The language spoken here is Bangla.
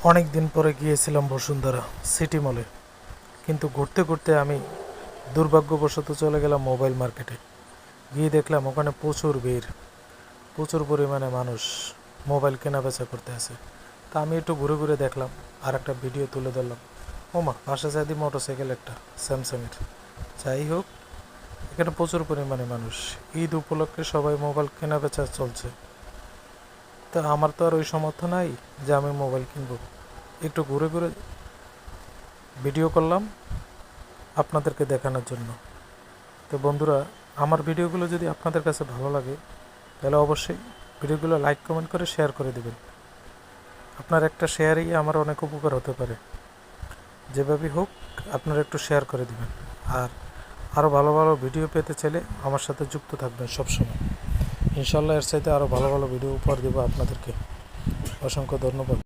অনেক দিন পরে গিয়েছিলাম বসুন্ধরা সিটি মলে, কিন্তু ঘুরতে ঘুরতে আমি দুর্ভাগ্যবশত চলে গেলাম মোবাইল মার্কেটে। গিয়ে দেখলাম ওখানে প্রচুর ভিড়, প্রচুর পরিমাণে মানুষ মোবাইল কেনা বেচা করতে আছে। তা আমি একটু ঘুরে ঘুরে দেখলাম আর একটা ভিডিও তুলে ধরলাম। ওমা, পাশে সাইডে মোটরসাইকেল একটা স্যামসাংয়ের। যাই হোক, এখানে প্রচুর পরিমাণে মানুষ, ঈদ উপলক্ষে সবাই মোবাইল কেনা বেচা চলছে। তা আমার তো আর ওই সামর্থ্য নাই যে আমি মোবাইল কিনবো। একটু ঘুরে ঘুরে ভিডিও করলাম আপনাদেরকে দেখানোর জন্য। তো বন্ধুরা, আমার ভিডিওগুলো যদি আপনাদের কাছে ভালো লাগে তাহলে অবশ্যই ভিডিওগুলো লাইক কমেন্ট করে শেয়ার করে দেবেন। আপনার একটা শেয়ারেই আমার অনেক উপকার হতে পারে। যেভাবেই হোক আপনারা একটু শেয়ার করে দেবেন। আর আরও ভালো ভালো ভিডিও পেতে চাইলে আমার সাথে যুক্ত থাকবেন সবসময়। ইনশাল্লাহ এর চাইতে আরও ভালো ভালো ভিডিও উপহার দেবো আপনাদেরকে। অসংখ্য ধন্যবাদ।